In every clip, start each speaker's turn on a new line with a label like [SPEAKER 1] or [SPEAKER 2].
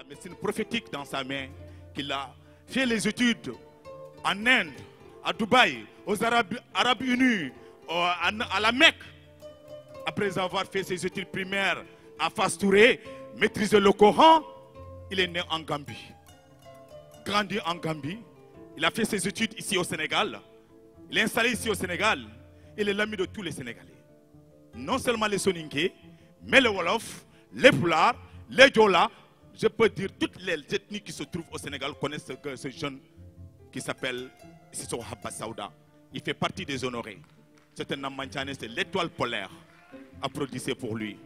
[SPEAKER 1] la médecine prophétique dans sa main, qu'il a fait les études en Inde, à Dubaï, aux Arabes Unis, à la Mecque. Après avoir fait ses études primaires à Fastouré, maîtrisé le Coran, il est né en Gambie. Grandi en Gambie, il a fait ses études ici au Sénégal. Il est installé ici au Sénégal. Il est l'ami de tous les Sénégalais. Non seulement les Soninké, mais les Wolof, les Poulards, les Diola. Je peux dire toutes les ethnies qui se trouvent au Sénégal connaissent ce jeune qui s'appelle Sissoko Habba Sauda. Il fait partie des honorés. C'est un Amanthiané, c'est l'étoile polaire. Applaudissez pour lui.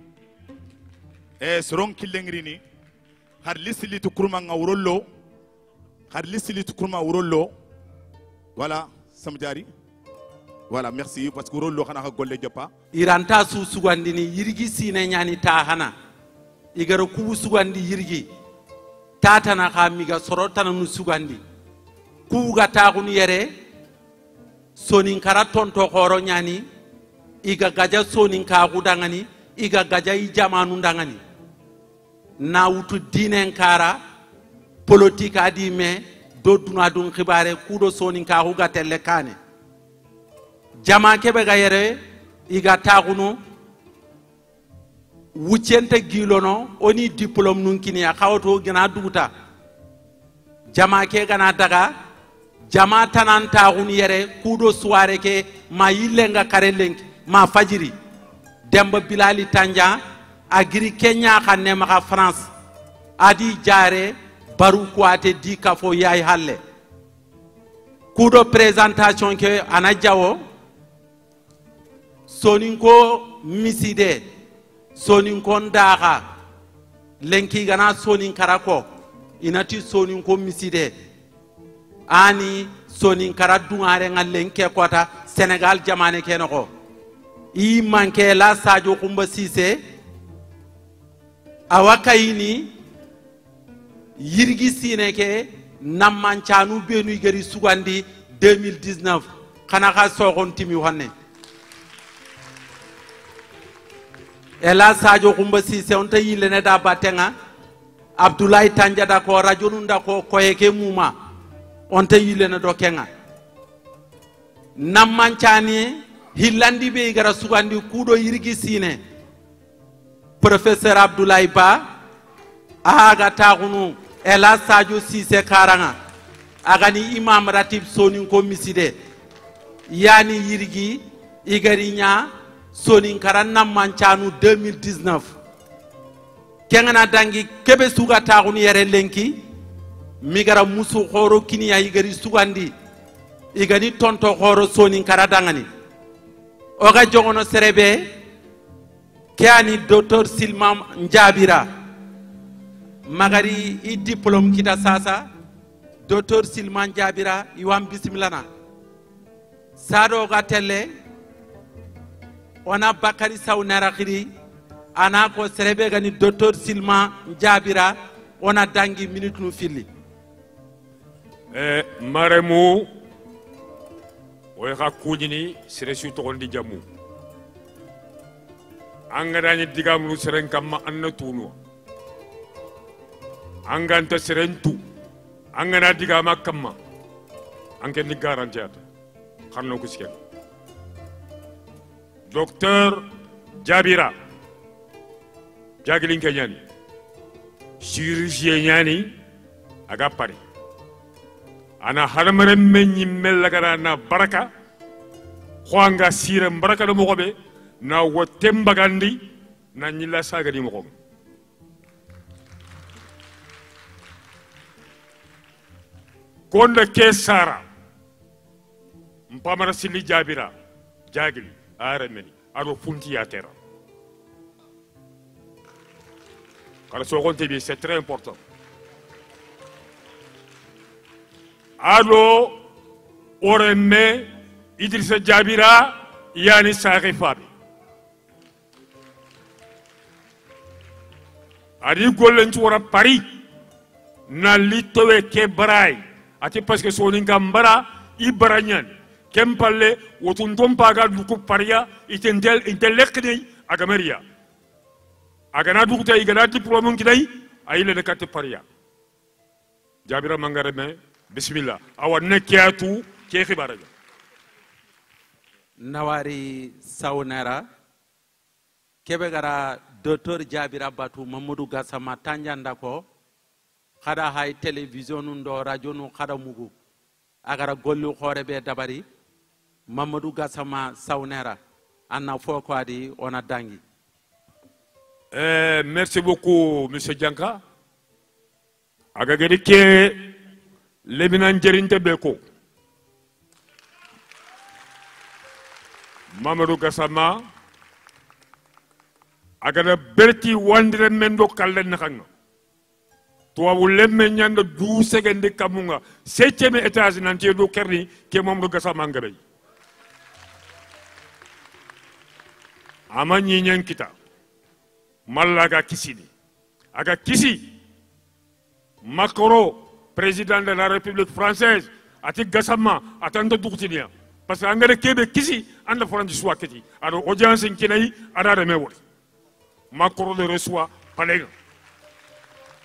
[SPEAKER 1] Et Soron Kilengrini, Harlisilitu Kurma Ngaurolo, Harlisilitu Kurma Urolo. Voilà, Samdjari. Voilà, merci parce que Urolo Hanaka Golle Japa.
[SPEAKER 2] Iranta su sugandini yirgi sine nyani tahana. Igara kubu sugandi yirgi. Tatana khamiga sorotana nu sugandi. Kuga tagun yere sonin karaton to khoro nyani. Iga gaja sonin ka gudangani, iga gaja ijamanu dangani. Na utu dinen kara politique adi me do duna dun khibare kudo sonin ka huga telle kane. Jama kebe ga yere iga tagunu wucente gilono oni diplôme nun kini ya khawto gina duguta. Jama ke gana daga jama tanan tagun yere kudo soare ke ma yilenga kare lenki ma fajiri demba bilali tanja agiri Kenya xane ma France adi jare baru kwate di kafo yaay halle kudo présentation ke ana jawo soninko miside soninko ndaxa lenki gana sonin karako inati soninko miside ani sonin kara dungare ngal lenke kota Sénégal jamane kenoko i manke la Sadio Kumba Cissé awakayini yirgi sineke nammanchanu benu gari sugandi 2019 kana ka sogon timi honne ela Sadio Kumba Cissé onta yilene da batenga Abdoulaye Tandiada ko rajulunda ko koyeke muma onta yilene do kenga nammanchani hillandi be gara sugandi kudo yirgi sine professeur Abdoulaye Ba aga taxunu ela Sadio Cissé karanga agani imam ratib sonin ko miside yani yirgi igarinya sonin karan nammanchanu 2019 kengana dangi kebe suga taxunu yere lenki migara musu khoro kiniya igari sugandi igani tonto khoro sonin karadangani oga jongono serebe kiani docteur Silman Njabira magari i diplôme kita sasa docteur Silman Njabira iwam bismilana sado ga telle ona Bakari Saw Narakhiri ana ko serebe gani docteur Silman Njabira ona dangi minute nu fili
[SPEAKER 3] maremu oy xa kujini sere su togondi jamu angadañi digamunu seren kamma anna tunu anganta seren tu angana digama kamma anke ni garanti ata xarno ko siken docteur Jabira jagilin ke ñani chirurgien ñani aga pari ana hadamare menni mellagara na baraka khoanga sire baraka do mogobe na wotembagandi na nyilla sagadi mogo konda ke sara mpamara sili Jabira jagili aremeni ado funti ya terra car so gonte bi c'est très important. Allo oremme Idrissa Jabira yani Sakhi Fabi adi gollen ci wara Paris na litowe ke baray ati parce que sonin gambara ibaranyan kempalle wotun tompaga duku paria intellectually agameria agana dukta igana diplôme ngi day ayile ne kat pariya jabira mangare me bismillah awa nekiyatu ke khibara
[SPEAKER 2] nawari sawnera kebe gara docteur jabira batu mamadou gassama tanjanda ko khada hay télévision ndo radio nu khada mugu agara gollu khore be dabari mamadou gassama sawnera anna foko adi ona dangi.
[SPEAKER 3] Merci beaucoup monsieur Dianka agagedi ke leminan jerinte beko Mamadou Gassama agada berti wandire mendo kallen nakanga tuwawu lemme nyanda 12 secondes kamunga 7e étage nanti do kerni ke Mamadou Gassama ngabey ama ñiñen kita Malaga Kissini. Aga Kissi, Macron, président de la République française, ati Gassama, atanda Dourtinia. Parce que Angare Kebe Kissi, anda France soit Keti. Alors, audience in Kinaï, ada remewori. Macron le reçoit, palega.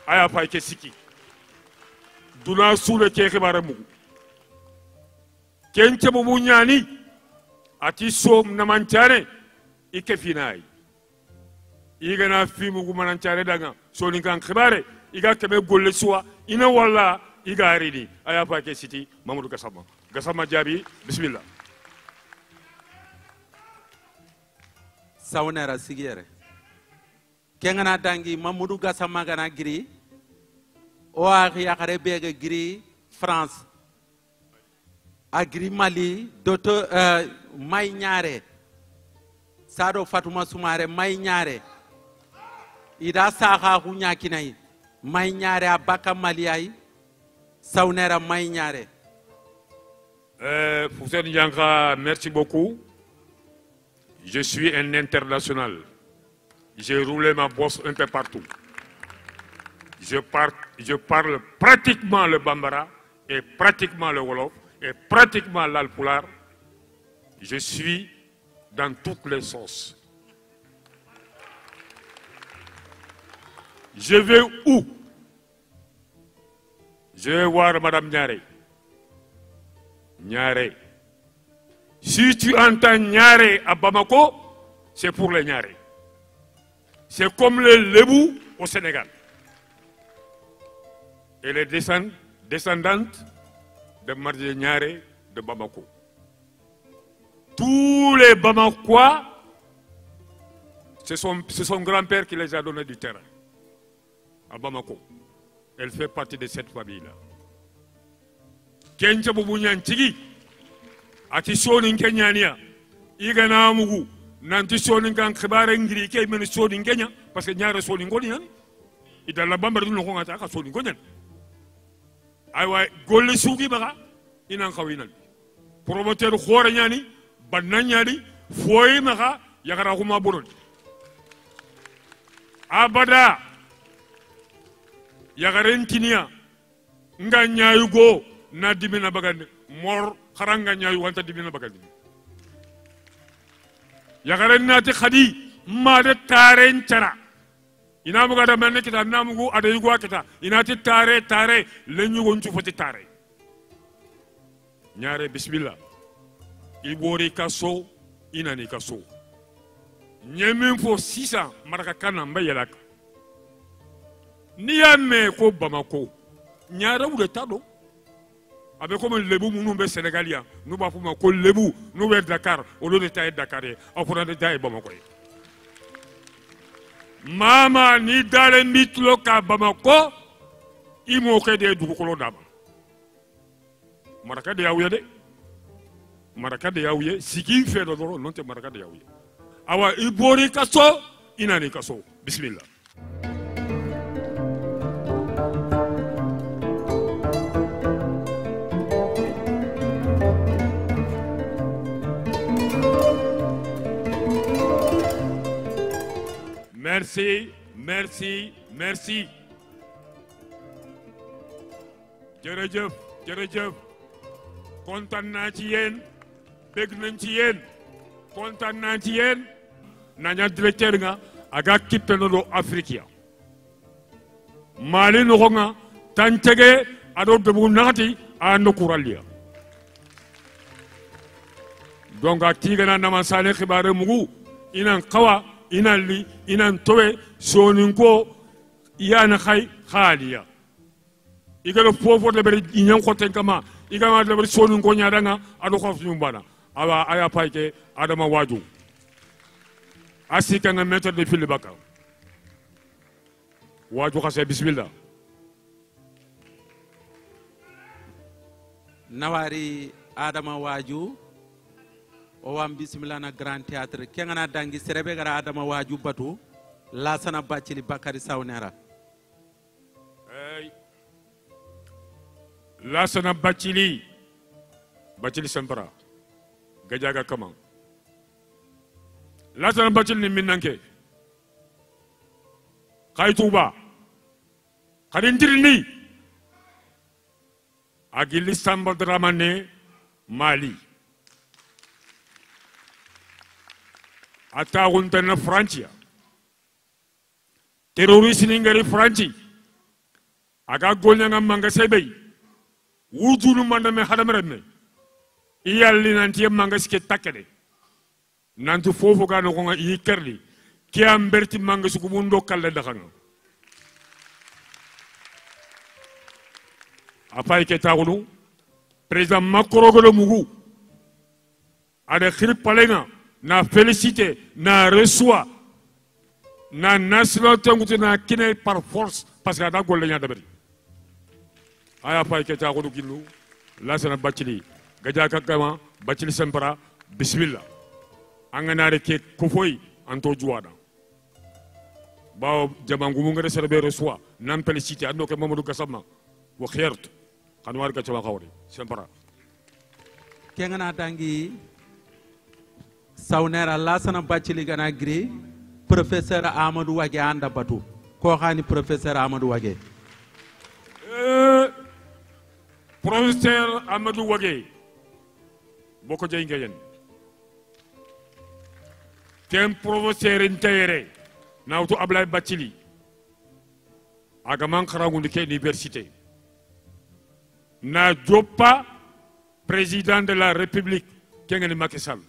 [SPEAKER 3] Aya pa Kessiki. Duna sous le Kérébaremou. Kenche Boumounyani, ati Som Namantane, Ikefinaï. iga na fimu gumanan care daga soni kan khibare iga kebe golle suwa ina walla iga arini aya pa ke siti Mamadou Gassama jabi bismillah
[SPEAKER 2] sawnera sigere kengana dangi Mamadou Gassama gana giri o akhi yakare bege giri France agri Mali docteur may ñaare sado Fatouma Soumaré may ñaare ida saha hunya kinai may ñaare abaka maliyai sawnera may ñaare
[SPEAKER 3] Foussène Dianka, merci beaucoup. Je suis un international. J'ai roulé ma bosse un peu partout. Je parle pratiquement le Bambara et pratiquement le Wolof et pratiquement l'Alpulaar. Je suis dans toutes les sauces. Je vais où? Je vais voir Madame Niaré. Niaré. Si tu entends Niaré à Bamako, c'est pour les Niaré. C'est comme les Lébou au Sénégal. Et les descendantes de Mardi Niaré de Bamako. Tous les Bamakois, c'est son grand-père qui les a donné du terrain. À Bamako. Elle fait partie de cette famille-là. Kencha Bubunyan Tigi, Ati Sonin Kenyania, Igana Mugu, Nanti Sonin Kan Kibare Ngiri, Kemen Sonin Kenya, parce que Nyara Sonin Gonian, il a la bamba de Nongata Sonin Gonian. Awa Gole Sugi Baga, Inan Kawinal. Promoteur Horanyani, Bananyani, Foy Maga, Yagarahuma Burun. Abada. Yagaren Kinia nga ñaayu go na dimina bagandi mor xaranga ñaayu wanta dimina bagandi yagaren nati khadi ma de taren cara ina muga da men kita namugo ade yugo kita inati tare le ñugo ci foti tare ñaare bismillah ibori kaso inani kaso ñemin fo 600 maraka kana mbayelak ni ya me ko Bamako ñaara wu de tado avec comme lebu munu be Sénégalia nous ba fuma ko lebu nous be Dakar au lieu de tailler Dakar au fond de tailler Bamako mama ni dale mitlo ka Bamako imo ke de du ko dama maraka de yawye siki fe do non te maraka de yawye awa ibori kaso inani kaso bismillah. Merci. Jërëjëf kontaan naa ci yéen bëgg nañ ci yéen kontaan naa ci yéen naña directeur nga aga kippenoɗo afrique mali no nga tantege ado debu nagati ando kuralia donc atigana nama sale khibare mugu inan qawa inan li inan towe sonin ko yana khay khaliya igalo fofo de bari inyan khoten kama igama de bari sonin ko nyadanga ado khof nyumbana awa aya payke adama waju asika nga méthode de fil baka waju khase bismillah
[SPEAKER 2] nawari adama waju o wam bismillah na grand théâtre kengana dangi serebe gara adama waju batu lasana bacili bakari sawnera
[SPEAKER 3] lasana bacili sampara gajaga kama lasana bacili ni minnanke khaytuba khadintirni agili samba dramane mali ata untana francia terroriste ni ngari franci aga golnya ngam manga sebey wujulu mandame hadamreme iyalli nanti manga ske takede nanti fofo ga no nga yi kerli ki am berti manga suku mundo kalle daxanga apay ke taxunu président Macron go mugu ada khir palenga na félicité na reçoit na national tangutu na kine par force parce que ada golle nya dabari aya pay ke taxunu ginnu la sana bacili gaja kakama bacili sempara bismillah anganare ke kufoy anto juwada bawo jamangu ngare serbe reçoit nan félicité ando ke mamadou gassama wo xertu kan war ga ci waxawri sempara
[SPEAKER 2] kengana dangi sawnera lasana bacili gana gri professeur amadou wage anda batu ko xani professeur amadou wage
[SPEAKER 3] professeur amadou wage boko jey ngayen tem professeur intérêt nawtu ablay bacili aga man xarangu ke université na jopa président de la république kengeni Macky Sall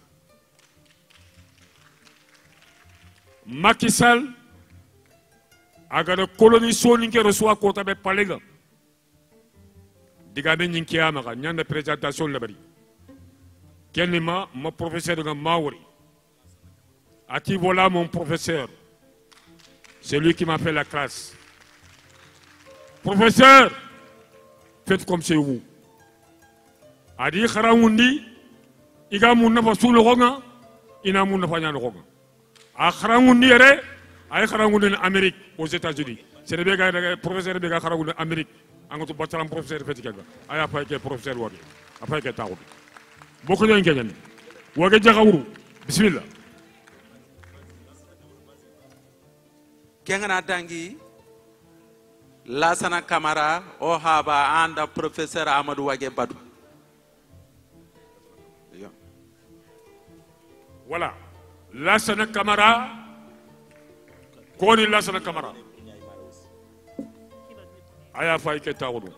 [SPEAKER 3] Macky Sall aga de colonie soninke reçoit ko tabe palega diga be nyinki amaga nyanda présentation la bari kenni ma professeur de Maori ati voilà mon professeur c'est lui qui m'a fait la classe professeur faites comme chez vous adi kharangundi iga mun nafa sulu gonga ina mun nafa nyano gonga a kharangundi yere ay kharangundi en Amérique aux États-Unis c'est le gars professeur be ga kharangundi en Amérique angatu bataram professeur feti kaga aya fay ke professeur wagi afay ke tawu boko nyen kenyen wage jaxawru bismillah
[SPEAKER 2] kengana dangi lasana camara o haba anda professeur amadou wage badu
[SPEAKER 3] voilà Lassana Camara koni Lassana Camara aya fay ke tawodo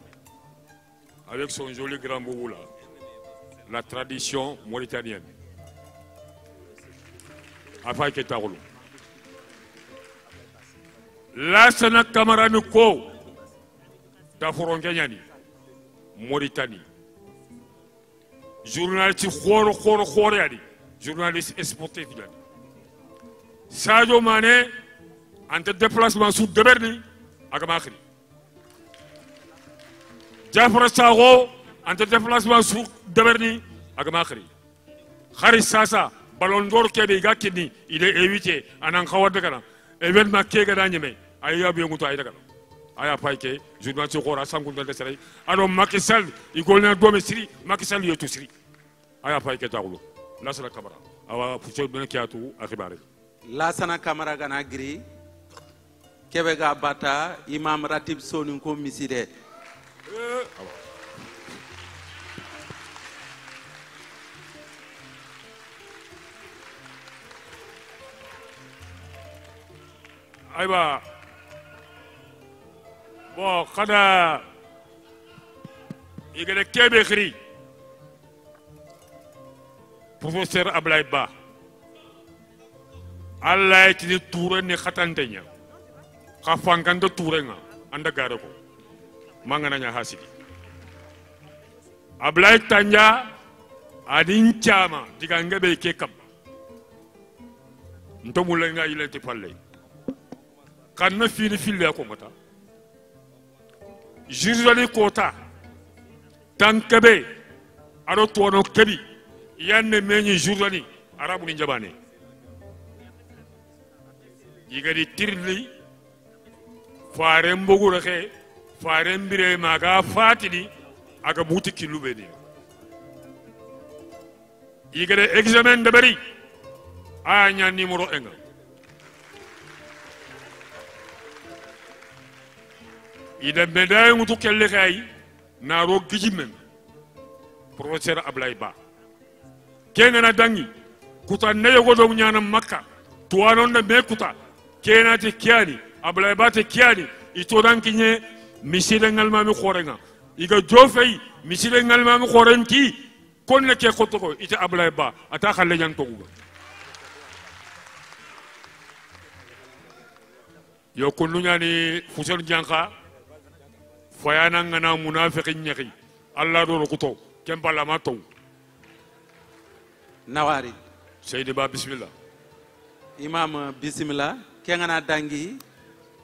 [SPEAKER 3] avec son joli grand boubou là la tradition mauritanienne afay ke tawodo Lassana Camara ni ko da forongeñani Mauritanie journaliste khoro yani journaliste sportif yani Sadio Mané en déplacement sous Deberni ak Makhri Jafra Sakho en déplacement sous Deberni ak Makhri Khari Sasa ballon d'or kebe gakini il est évité anan khawade kana événement kega danyeme aya bi nguto ay daga aya payke journaliste khora sangu de sere alors Macky Sall igolna dome siri Macky Sall yotu siri aya payke tawlo Lassana Camara awa fucho ben kiatu akhibare
[SPEAKER 2] Lassana Camara gana gri kebe ga bata imam ratib sonu ko miside
[SPEAKER 3] aywa bon kada igale kebe khiri professeur Ablaye Ba Allah ti toure ni khatantenya khafanganda toure nga anda gare ko mangana nya hasidi Ablaye Tanja adin chama diga ngabe ke kam ntomule nga ilenti palle kanna fini fille ko mata jirzali kota tankabe aro tono kebi yanne meñi jirzali arabu ni jabane yigadi tirli fare mbogu reke fare mbire maga fatidi aga buti kilube ni yigade examen de bari anya numéro 1 ida médaille mutu kelle kay naro gijimen professeur Ablaye Ba kenga na dangi kuta ne yogo do nyana makka to anon de be kuta kena te kiani Ablaye Ba te kiani ito danki nye misile ngalma mi khorenga iga jofey misile ngalma mi khoren ki kon ne ke khoto ko ite Ablaye Ba ata xale ñan togu yo ko nu ñani fusel janka fayana ngana munafiqin ñaki Allah do ko to kem bala ma to
[SPEAKER 2] nawari
[SPEAKER 3] Seydi Ba bismillah
[SPEAKER 2] imam bismillah kengana dangi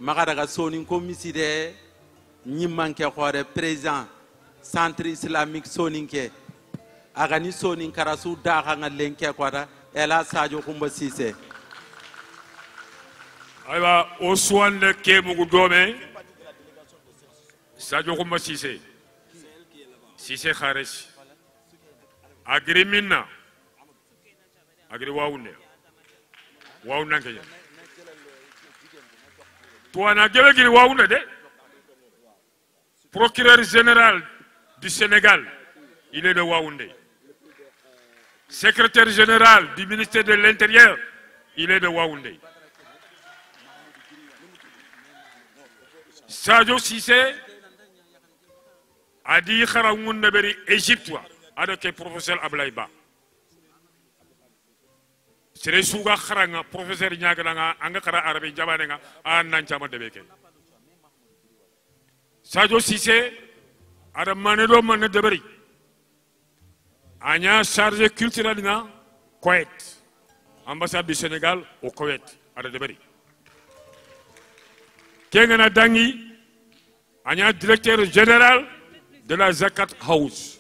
[SPEAKER 2] magadaga soni ko miside ñimmanke xore président centre islamique soninke agani sonin karasu daxa nga lenke kwada ela Sadio Kumba Cissé
[SPEAKER 3] aywa o suwande ke mugu dome Sadio Kumba Cissé Cissé khares agri minna agri wawunde wawunanke ya to ana gele giri wawunde de procureur général du Sénégal il est de Waoundé. Secrétaire général du ministère de l'Intérieur, il est de Waoundé. Sadio Cissé a dit Kharamoun Neberi Égypte avec le professeur Ablaye Ba. C'est le souga Kharanga, professeur Niagalanga, Angakara Arabi Jabananga, à Nanchama de Beke. Sadio Cissé a demandé de Mané de Beri. Anya chargé culturel na Koweït, ambassade du Sénégal au Koweït, à Deberi. Kengana Dangi, Anya directeur général de la Zakat House.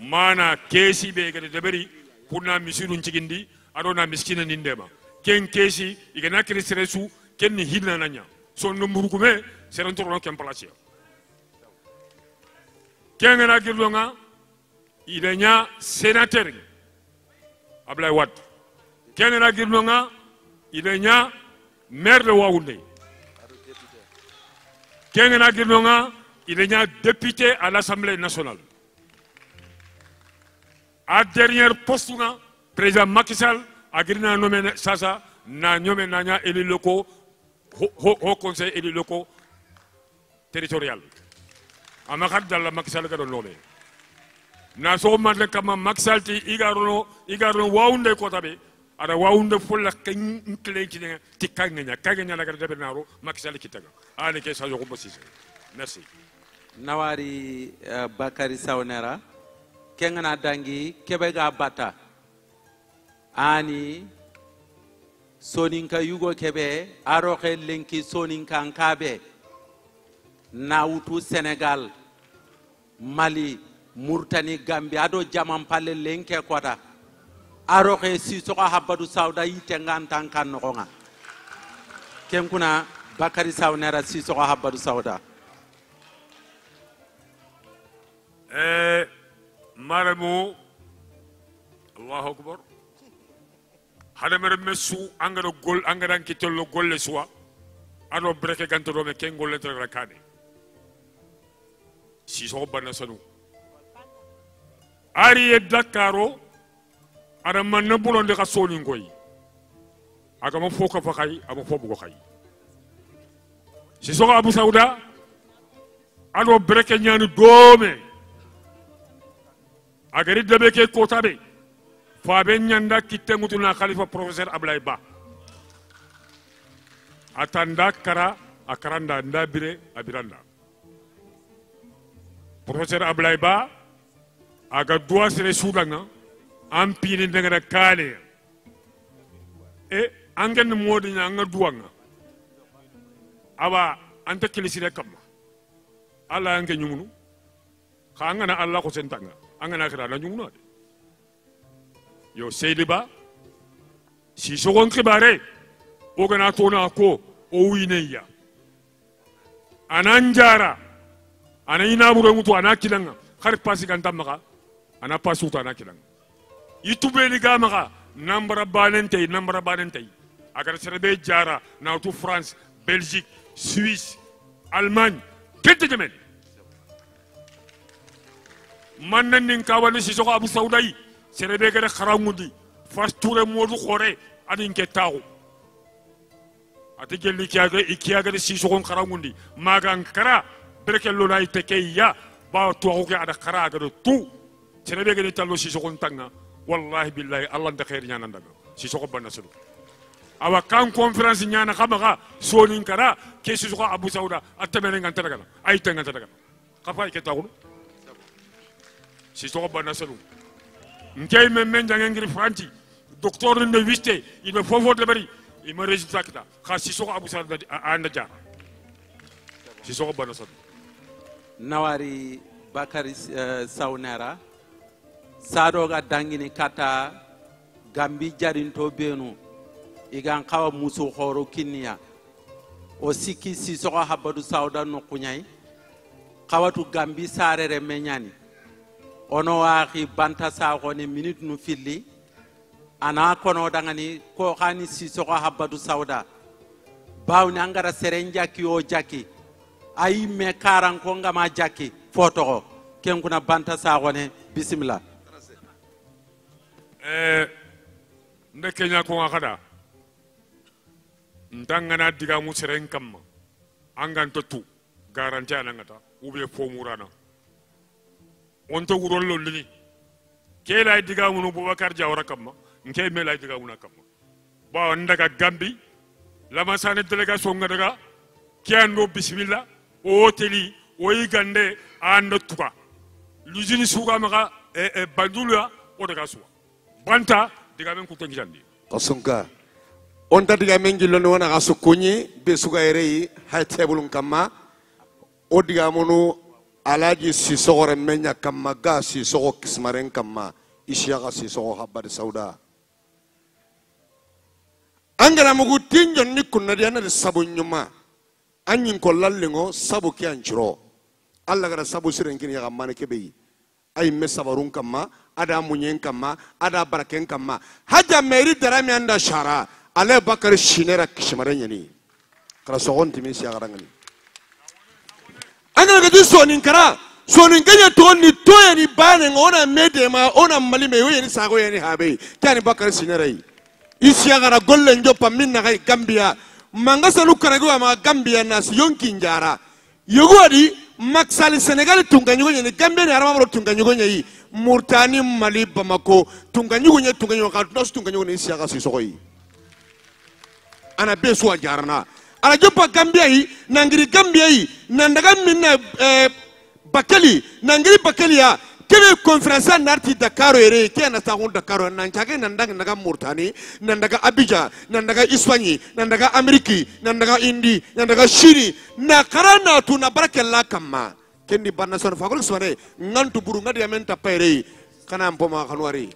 [SPEAKER 3] Mana Kesi Bega de Deberi, pour na Missurun Chigindi, Arona Miskina Nindema. Ken Kesi, Igana Chrisresu, Ken Hidna Nanya. Son Numurukume, c'est un tournoi qui est en place. Kengana Girlonga, il y a un sénateur, Ablaye Wade. Kenena Girnonga, il y a un maire de Waoundé. Kenena Girnonga, il y a un député à l'Assemblée nationale. À dernière poste, président Macky Sall a nommé Sasa, n'a nommé Nanya élus locaux, au conseil élus locaux territorial. À Makad dans la Macky Sall a nommé. Na so madle kama maksalti igarono waunde ko tabe ada waunde fulla ken klenti ti kagnya la garde benaro maksal kitaga ani ke Sadio Kumba Cissé merci
[SPEAKER 2] nawari Bakary Sawnera kengana dangi kebega bata ani soninka yugo kebe aroxe lenki soninka nkabe nawutu Sénégal Mali Mauritanie Gambie ado jaman palle lenke kota aroxe Sissoko Habbadou Sawda yitengan tankan nokonga ken kuna Bakary Sawnera Sissoko Habbadou Sawda
[SPEAKER 3] maramu Allahu akbar hada mere mesu angara gol angara kitollo golle suwa ado breke gantoro me ken golle tra kane Sissoko banna sanu ari Dakaro ada manna bulonde ka soni ngoy aga mo foka fa khay ama fobu ko khay Sissoko Abou Sawda ado breke nyani dome agari dabe ke kota be fa be nyanda kitengutuna khalifa professeur Ablaye Ba atanda kara akaranda ndabire abiranda professeur Ablaye Ba aga doa sere sudanga ampini ndengara kale e angen modi nyanga duanga awa anta kilisire kamma alla ange nyumunu khanga alla ko sentanga angana kira na nyumunu yo Seydiba si sogon khibare o gana tona ko o wineya ananjara ana ina buru mutu ana kilanga khar pasi kan tamaka ana pasu ta ana kilanga itube ni gamaka nambara banentay agar serbe jara na to France Belgique Suisse Allemagne kete jamen mannen nin kawani si soko Abu Saudai serbe gare kharangundi fasture modu khore adin ke taw ati gelli kiaga si soko kharangundi magan kara berkello nay tekeya ba to ko ada khara ga tu serbe gare tallo si soko tanga wallahi billahi Allah nda khair nyana ndaga si soko banna sulu awa kan conférence nyana khamaga sonin kara ke si soko Abu Sauda atamene nganta daga ay tanga daga kafa ke taw si soko banna sulu nkay men jangen ngir franci docteur ne wiste il me fofo de bari il me résultat kita kha si soko Abu Sauda anda jar si soko banna sulu
[SPEAKER 2] nawari Bakari Sawnera sadoga dangini kata gambi jarinto benu igan kawa musu horo kinniya o sikki si soko habadu Sauda no kunyai kawatu gambi sarere menyani ono waxi banta sa xone minute nu filli ana kono dangani ko xani si soko habadu Sauda bawni angara seren jaki o jaki ay me karan ko ngama jaki foto ken kuna banta sa xone bismillah nde Kenya ko ngakada ndangana diga mu seren kamma angan totu garanti anangata ube fomurana onto wurollo lini ke lay diga mu Boubacar Diawara kamma nke me lay diga mu kamma ba ndaga Gambi lama sane délégation ngadaga kiando bismillah o teli o yigande ando tuba l'usine suga maka bandulua o daga suwa banta diga men ko tengi jandi
[SPEAKER 4] kasunga onta diga men jillo no wana gasu kunyi be suga erei hay tebulun kamma o diga monu alaji si sogore menya kamma ga si sogo kismaren kamma ishiaga si sogo habari Sauda angara mugu tinjon ni kunna diana de sabu nyuma anyin ko lallingo sabu ki anchiro alla gara sabu siren kin ya mane kebe ay me sabarun kamma ada munyen kamma ada baraken kamma haja meri darami anda shara ale bakar shinera kishmaren yani kala sogon timi si agarangani angara gadi sonin kara sonin kanya to ni to yani bane ona mede ma ona malime yani sago yani habe kani bakar shinera yi isi agara golle njopa minna kay Gambia mangasa lukarago ama Gambia nas yonkin jara yogodi maksali Senegal tunganyugo ni Gambia ni arama tunganyugo ni Murtani Mali Bamako tunganyugo ka dos tunganyugo ni siaga sisoyi ana besu ajarna ana jopa Gambia yi nangiri Gambia yi nandaga minna bakali nangiri bakali ya kebe conference narti Dakar ere ke na ta Dakar nan chage nandaga Murtani nandaga Abidjan nandaga Espagne nandaga Ameriki nandaga Indi nandaga Chine na karana tu na barakella kamma kendi banna son fagol sore ngantu buru ngadi amenta pere kana mboma kanwari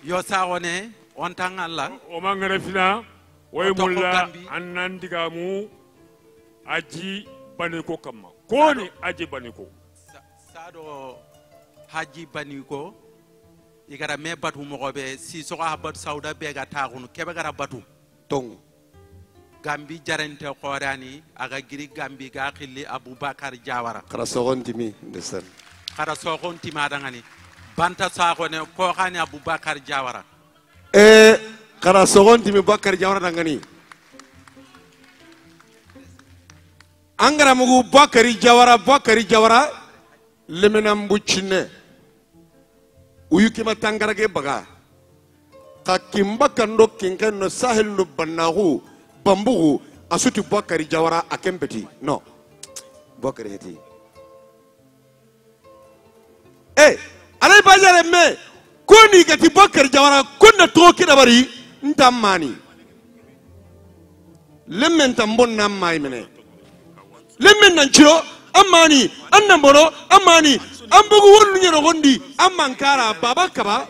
[SPEAKER 2] yo sawone on tangalla
[SPEAKER 3] o mangare fina way mulla annandiga mu aji baniko kamma koni aji baniko
[SPEAKER 2] sado haji baniko igara me batu mogobe si soko habatu Sauda bega taxunu kebe gara batu
[SPEAKER 4] tong
[SPEAKER 2] Gambi jarente qorani aga giri Gambi ga khilli Aboubacar Diawara
[SPEAKER 4] kara sogon timi ndesan
[SPEAKER 2] kara sogon tima dangani banta saxone ko xani Aboubacar Diawara
[SPEAKER 4] kara sogon timi Bakar Diawara dangani angara mugu Bakari Jawara lemenam bucine uyu kima tangarage baga ka kimba kando kinken no sahel no banahu bambugu asuti Bakari Jawara akempeti no Bakari heti alay bajare me koni gati Bakari Jawara konna toki dabari ntamani lemmen tambon namay mene lemmen nanchiro amani annambono amani ambugu wonu nyero gondi amankara baba kaba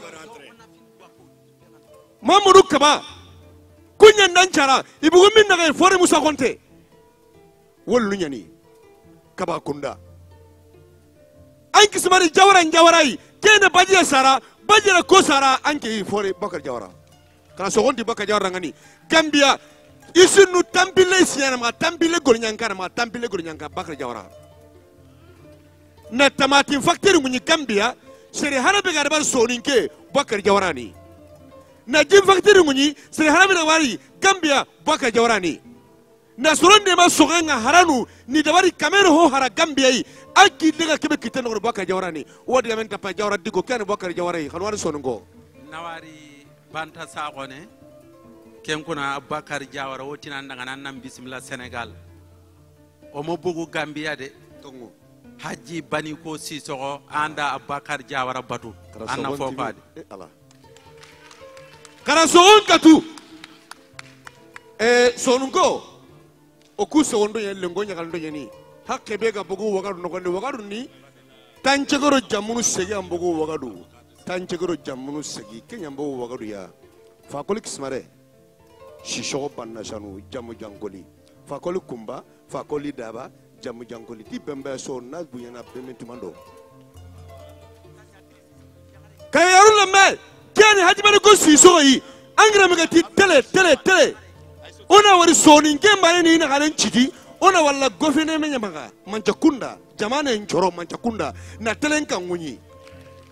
[SPEAKER 4] mamudu kaba kunya nanchara ibugu minna ga fore musa konte wolu nyani kaba kunda anki samari jawarai kene bajiya sara bajira ko sara anki fore Bakari Jawara kana so gondi Bakari Jawara ngani Gambia isunu tambile siyana ma tambile golnyanka ma tambile golnyanka Bakari Jawara na tamatin factory munyi Gambia sere harabe garbar soninke Bakari Jawara ni na jim factory munyi sere harabe garbar Gambia Bakari Jawara ni na soronde ma sogenga haranu ni dabari kamero ho hara Gambia yi aki daga kebe kiteno Bakari Jawara ni wodi gamen tapa Jawara digo kan Bakari Jawara yi xanwari sonungo
[SPEAKER 2] nawari banta sagone kenkuna Bakari Jawara wotina ndanga nan bismillah Senegal o mo bugu Gambia de
[SPEAKER 4] tongo
[SPEAKER 2] haji bani ko Sisoko anda Bakari Jawara batu anna fofade
[SPEAKER 4] kara sogon katu sonungo o ku sogondo yen lengo nyagal ndo yeni hakke be ga bugu wagadu no gonde wagadu ni tanchegoro jamunu segi ambugu wagadu tanchegoro jamunu segi kenya mbugu wagadu ya fakoli kismare Sisoko banna sanu jamu jangoli fakoli kumba fakoli daba jamu jangoli ti bembe so na buyana bementumando kayaru lambe kene hajibani ko Sisoko yi angra megati tele ona wari soni ngembane ni na kalen chiti ona wala gofene menyamaga manchakunda jamana njoro manchakunda na telenka ngunyi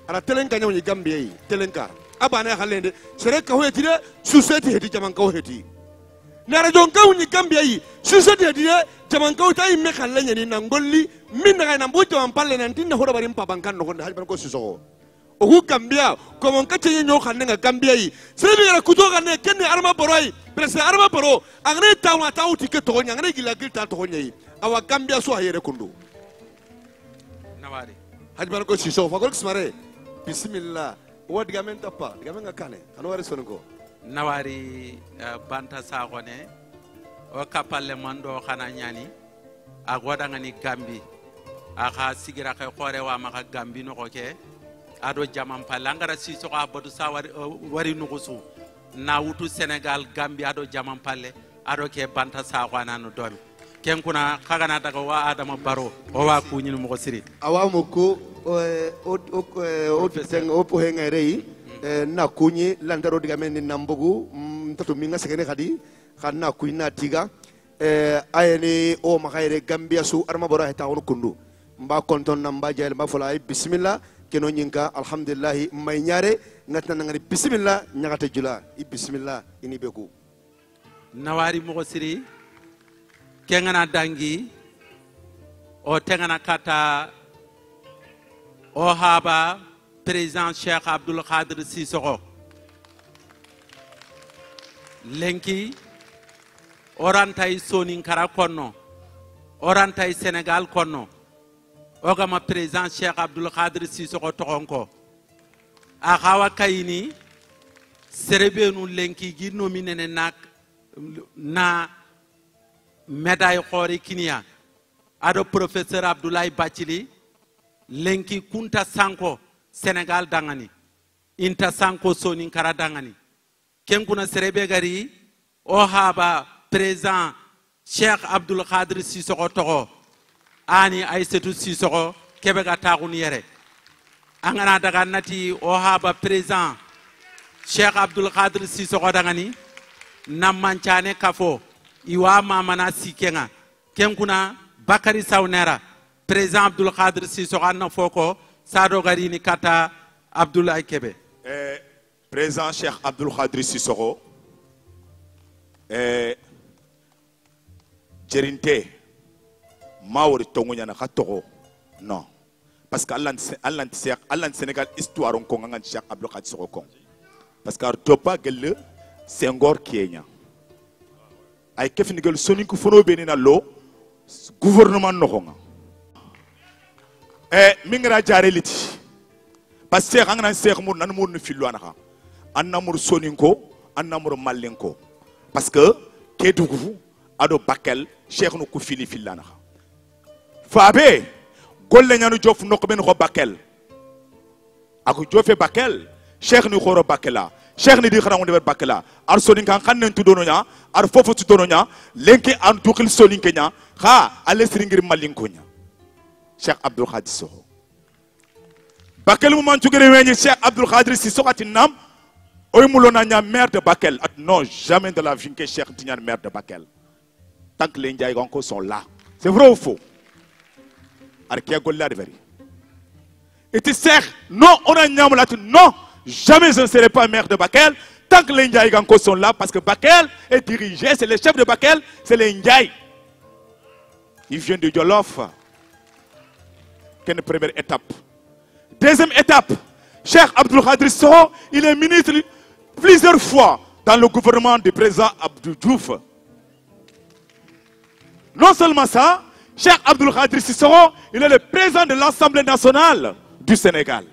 [SPEAKER 4] ala telenka nyawnyi Gambia yi telenka abana halende sereka hoyetire society hedi jamanka hedi na rajon kawni Gambia yi society hedi jamanka tay me khalenya ni nangolli min na na mbojo ampalle nan tinna hodo bari mpaban kan no gonda hajban ko Sisoko o hu Gambia ko mon kacce nyo khanenga Gambia yi serebe ra kuto kanne kenne arma boroi presse arma boro angne tawa tawti ke to nya ngne gila gilta to nya yi awa Gambia so hayere kundu
[SPEAKER 2] nawari
[SPEAKER 4] hajban ko Sisoko fa ko smare bismillah wodi gamen tappa gamen kane anu wari sonko
[SPEAKER 2] nawari banta sagone o kapalle mando khana nyani agoda ngani Gambi aka sigira kay khore wa maka Gambi no koke ado jamam palangara Sisoko abadu sawari wari nugusu na wutu Senegal Gambi ado jamam palle ado ke banta sagona no domi ken kuna kagana daga wa Adama Barrow o wa kunyini mo siri
[SPEAKER 4] awamu ko o teng o po hengere yi na kunyi landaro diga men nambugu tatu minga segene khadi khana kuina tiga ayeni o makhaire Gambia su arma bora heta on kundu mba konton namba jeel ma fulay bismillah keno nyinka alhamdulillah may ñaare ngatna ngari bismillah ñagata jula bismillah ini beku
[SPEAKER 2] nawari mo siri kengana dangi o tengana kata o haba président Cheikh Abdoul Khadir Sisoko lenki orantay Soninkara konno orantay Sénégal konno ogama président Cheikh Abdoul Khadir Sisoko tokonko akawa kayini serebenu lenki gi nomine na médaille khori kinia ado professeur Abdoulaye Bathily lenki kunta sanko Sénégal dangani inta sanko Soninkara dangani kenkuna serebe gari o haba président Cheikh Abdoul Khadir Sisoko togo ani Aïssatou Sisoko kebe ga taxuni yere angana daga nati o haba président Cheikh Abdoul Khadir Sisoko dangani nammanchane kafo iwa mamana sikenga kenkuna Bakary Sawnera président Abdoul Khadir Sisoko anna foko sado garini kata Abdoulaye Kebe
[SPEAKER 1] président Cheikh Abdoul Khadir Sisoko jerinte Maori tongunya na katoko. Non. Parce que Allah Sénégal histoire on konga Cheikh Abdou Khadre Sokho. Parce que Artopa gelle Senghor Kenya. Ay kefini gel soniku fono benina lo gouvernement nokonga. Mingra jare liti. Parce que angana Cheikh Mour nan mour no fillo anaka. Anna mour soninko, anna mour malenko. Parce que Kédougou ado Bakel Cheikh no ku fili fillanaka. Fabe golle ñanu jof nok ben ko Bakel. Aku jofe Bakel Cheikh ni khoro Bakela. Cheikh ni di xaram de Bakela. Ar soninka xanen tudono nya, ar fofu tudono nya, lenki an tukil soninke nya, kha ale sringir malinko nya. Cheikh Abdou Khadre Sokho. Bakel mu man tugere weñi Cheikh Abdou Khadre Sokho tinam oy mulona nya maire de Bakel. Non, jamais de la vie que Cheikh Tidiane maire de Bakel. Tant que les Ndiaye encore sont là. C'est vrai ou faux? Arkia Golla de Veri. Et tu sais, non, on a nyam là, non, jamais je ne serai pas maire de Bakel. Tant que les Ndiaye encore sont là, parce que Bakel est dirigé, c'est le chef de Bakel, c'est les Ndiaye. Il vient de Jolof. Quelle première étape? Deuxième étape, Cheikh Abdou Khadre Sokho, il est ministre plusieurs fois dans le gouvernement du président Abdou Diouf. Non seulement ça, Cheikh Abdou Khadre Sokho, il est le président de l'Assemblée nationale du Sénégal.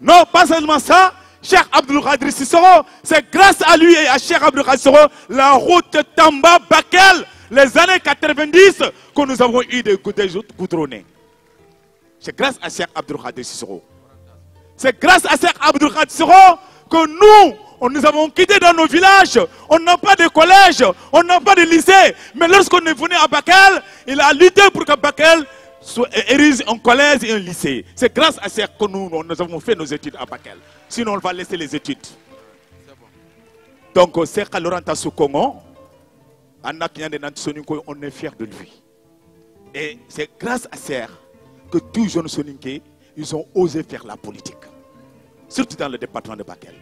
[SPEAKER 1] Non, pas seulement ça, Cheikh Abdou Khadre Sokho, c'est grâce à lui et à Cheikh Abdou Khadre Sokho, la route Tamba-Bakel, les années 90, que nous avons eu des goudronnés. C'est grâce à Cheikh Abdou Khadre Sokho. C'est grâce à Cheikh Abdou Khadre Sokho que nous avons quitté dans nos villages. On n'a pas de collège, on n'a pas de lycée. Mais lorsqu'on est venu à Bakel, il a lutté pour que Bakel érige un collège et un lycée. C'est grâce à Cheikh que nous avons fait nos études à Bakel. Sinon, on va laisser les études. Donc, Cheikh Laurent Soukongo, on est fiers de lui. Et c'est grâce à Cheikh que tous jeunes Soninké, ils ont osé faire la politique. Surtout dans le département de Bakel.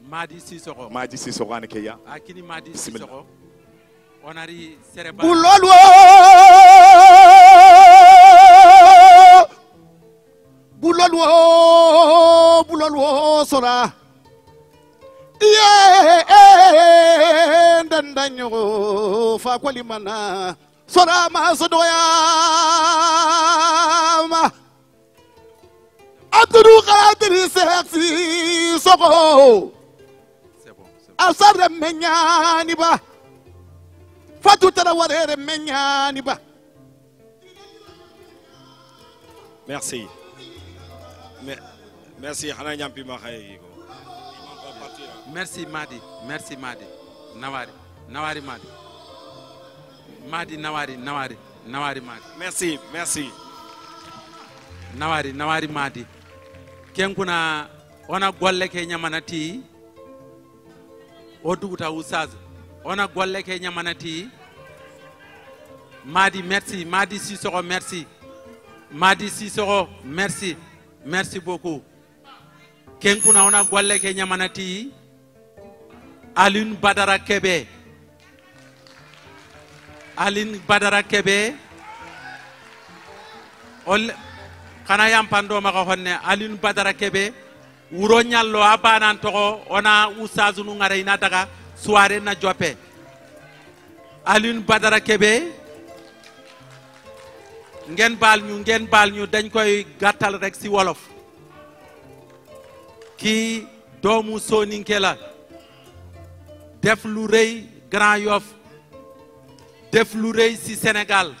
[SPEAKER 2] Madi Sissoko.
[SPEAKER 1] Madi Sissoko Anekeya.
[SPEAKER 2] Akini Madi Sissoko. On a ri Sereba.
[SPEAKER 5] Bulolwo sora. Ndandanyo fa kwalimana. Sora ma sodoya ma. Abdou Khadre Sokho.
[SPEAKER 2] C'est bon.
[SPEAKER 5] Asare menyani ba. Fatou Taraware menyani ba.
[SPEAKER 4] Merci. Merci.
[SPEAKER 2] Merci Madi. Merci Madi. Nawari. Nawari Madi. Madi Nawari. Nawari. Nawari Madi.
[SPEAKER 4] Merci. Merci.
[SPEAKER 2] Nawari Madi. Kenkuna ona golle ke nyamanati o duguta oustaz ona golle ke nyamanati Madi merci Madi Sissoko merci Madi Sissoko merci merci beaucoup kenkuna ona golle ke nyamanati Aline Badara Kebe kana yampando maka honne Aline Badara Kebe wuro nyallo abanan toko ona usazunu ngare ina daga soirée na jope Aline Badara Kebe ngeen baal ñu dañ koy gàttal rek ci wolof kii doomu Soninké la def lu rëy Grand Yoff def lu rëy ci Sénégal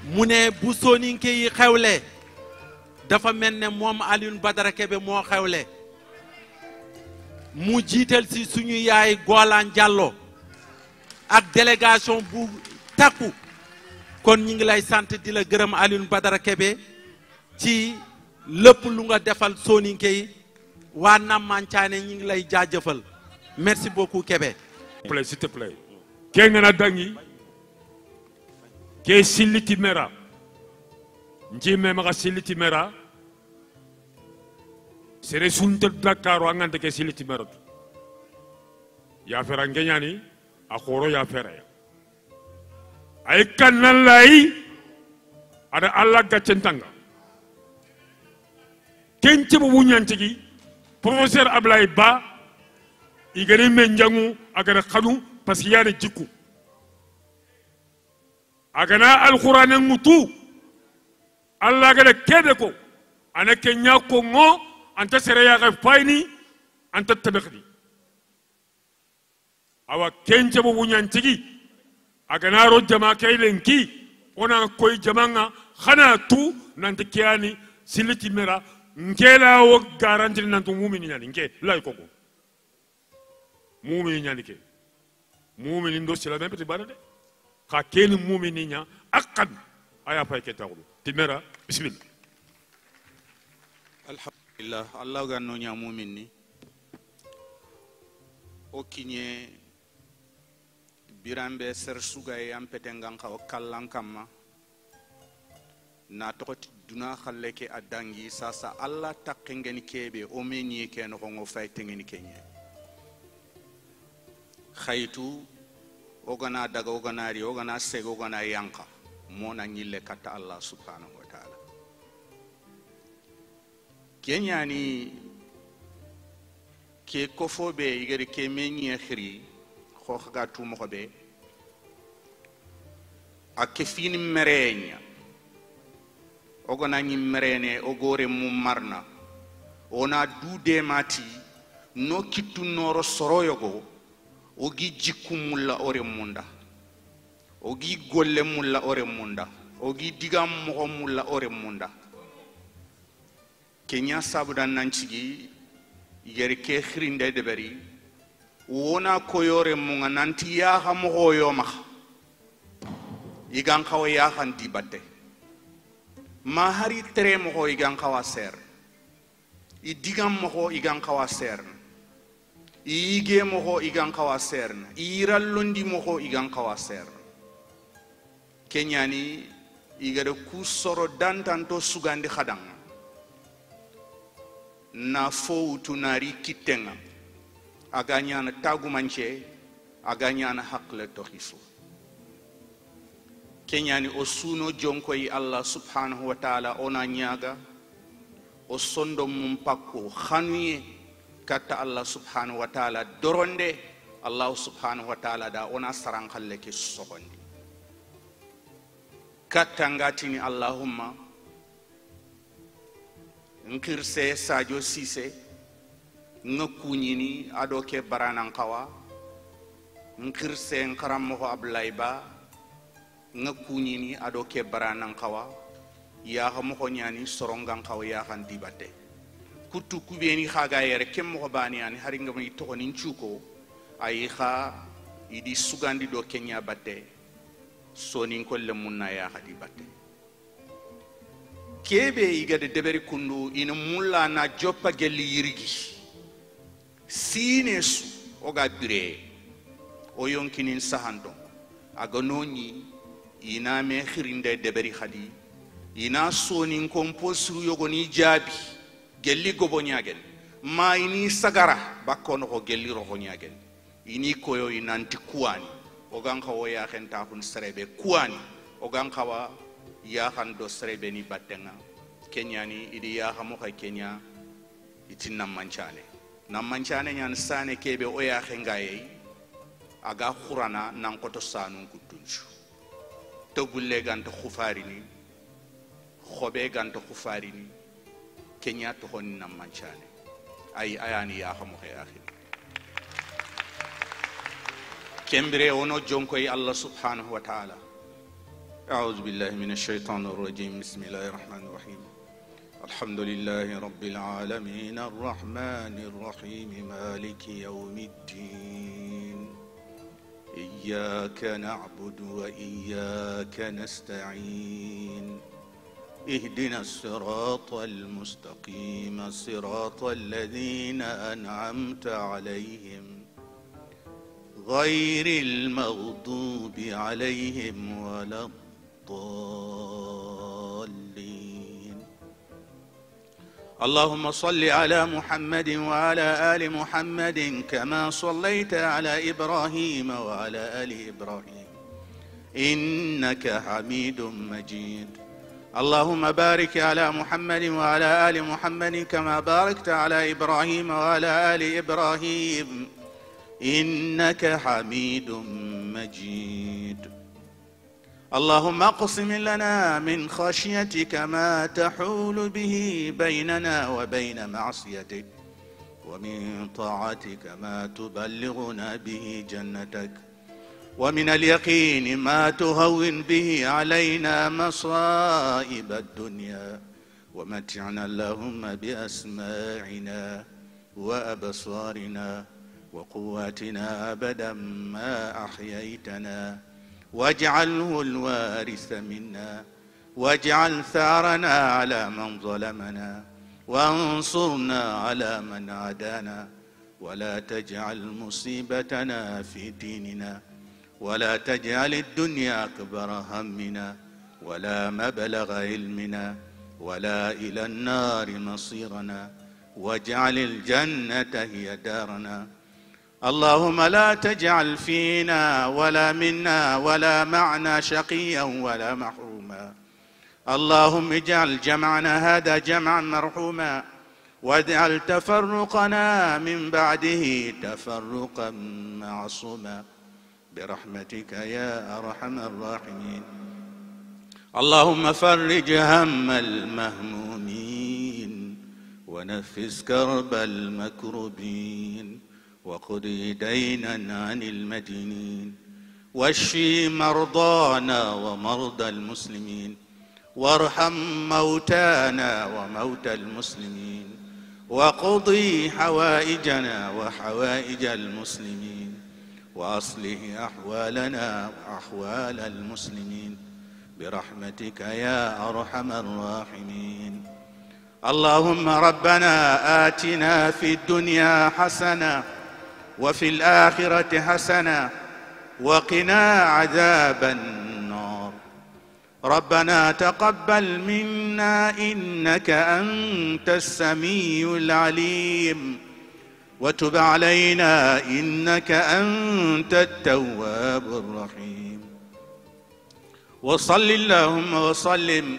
[SPEAKER 2] mu ne bu Soninké yi xewle dafa mel ne moom Aline Badara Kebe moo xewle mu jiital ci suñu yaay Golan Diallo ak délégation bu takku kon ñi ngi lay sant di la gërëm Aline Badara Kebe ci lépp lu nga defal Soninké yi waa Namancaane ñi ngi lay jaajëfal merci beaucoup Kebe.
[SPEAKER 3] S'il te plaît. Kengana dangi. Ke siliti mera. Njime maka siliti mera. Sere suntel Dakar angante ke siliti mera. ya fera ngenyani a khoro ya fera ya ay kannan lay ada alla gaccentanga kenci bu wunyantigi professeur Ablaye Ba igani menjangu agara khanu parce qu'il y a des jiku agana alquran ngutu alla gada kede ko ana kenya ko ngo anta sereya ga fayni anta tabakhdi awa kenci bu wunyantigi agana ro jama kay lenki ona koy jamanga khana tu nanti kiani siliti mera ngela wo garanti nantu mumini nyani nke lay koko mumini nyani ke mumini ndo sila mempe tibara de ka ken mumini nya akad aya fay ke tawdu timera bismillah
[SPEAKER 6] alhamdulillah allah ga no nya mumini o kinye birambe ser sugay am petengan ka o kallan kamma na tokoti duna khalle ke adangi sasa allah takkengeni kebe o meni ke no ngo faytengeni kenye khaytu ogana daga ogana ri ogana sego ogana yanka mona nyille kata allah subhanahu wa ta'ala kenyani ke kofobe igere ke meni khiri kho khaga tu mo be akefini merenya ogona nyimmerene ogore mumarna ona dude mati no kitu noro soroyogo ogi jikumulla ore munda ogi golle mulla ore munda ogi digam mo mulla ore munda kenya sabudan nancigi yeri ke khirinde de bari wona koyore munga nanti ya ha mo hoyoma igan kawo ya han dibate ma hari tere mo ho igan kawa ser I digam mo ho igan kawa ser I ige mo ho igan kawa ser I rallondi mo ho igan kawa ser kenyani igare kusoro dantanto sugandi khadang na fo tunari kitenga aganya na tagu manche aganya na hakle to hisu kenyani o suno jonko yi allah subhanahu wa ta'ala ona nyaga o sondo mum pakko khanuye kata allah subhanahu wa ta'ala doronde allah subhanahu wa ta'ala da ona sarang khalle ke sokondi kata ngatini allahumma nkirse sajo sise ngakunyini adoke baranan kawa nkirse nkaram mo Ablaye Ba ngakunyini adoke baranan kawa ya ha mo nyani sorongan kawa ya han dibate kutu kubeni khaga yere kem mo bani ani hari ngam to onin chuko ay kha idi sugandi do kenya batte sonin kolle munna ya hadi batte kebe igade deberi kundu ina mulla na joppa gelli yirigi sinesu oga bire o yonkinin sahando aga noni ina me khirinde deberi khadi ina sonin komposru yogoni jabi gelli gobonyagen ma ini sagara bakkono ko gelli rohonyagen ini koyo inanti kuani ogan kawo ya khenta hun serebe kuani ogan kawa ya khando serebe ni batenga kenyani idi ya khamo kha kenya itinna manchane na manchane nyan sane kebe o ya khengaye aga khurana nan koto sanu kutunchu to gulle ganta khufarini khobe ganta khufarini kenya to hon nan manchane ay ayani ya khamo kha akhi kembere ono jonko yi allah subhanahu wa ta'ala a'udhu billahi minash shaitanir rajim bismillahir rahmanir rahim alhamdulillahi rabbil alamin arrahmanir rahim maliki yawmiddin iyyaka na'budu wa iyyaka nasta'in اهدنا الصراط المستقيم صراط الذين أنعمت عليهم غير المغضوب عليهم ولا الضالين اللهم صل على محمد وعلى آل محمد كما صليت على إبراهيم وعلى آل إبراهيم إنك حميد مجيد. اللهم بارك على محمد وعلى آل محمد كما باركت على إبراهيم وعلى آل إبراهيم إنك حميد مجيد. اللهم اقسم لنا من خشيتك ما تحول به بيننا وبين معصيتك، ومن طاعتك ما تبلغنا به جنتك، ومن اليقين ما تهون به علينا مصائب الدنيا، ومتعنا اللهم بأسماعنا وأبصارنا وقواتنا أبدا ما أحييتنا، واجعله الوارث منا، واجعل ثارنا على من ظلمنا، وانصرنا على من عادانا، ولا تجعل مصيبتنا في ديننا، ولا تجعل الدنيا أكبر همنا ولا مبلغ علمنا ولا إلى النار مصيرنا، واجعل الجنة هي دارنا. اللهم لا تجعل فينا ولا منا ولا معنا شقيا ولا محروما. اللهم اجعل جمعنا هذا جمعا مرحوما، واجعل تفرقنا من بعده تفرقا معصوما برحمتك يا أرحم الراحمين. اللهم فرج هم المهمومين، ونفس كرب المكروبين، وقضي دينا عن المدينين، واشفي مرضانا ومرضى المسلمين، وارحم موتانا وموتى المسلمين، وقضي حوائجنا وحوائج المسلمين، وأصلح أحوالنا وأحوال المسلمين برحمتك يا أرحم الراحمين. اللهم ربنا آتنا في الدنيا حسنة وفي الآخرة حسنة وقنا عذاب النار. ربنا تقبل منا إنك أنت السميع العليم، وتب علينا إنك أنت التواب الرحيم. وصل اللهم وسلم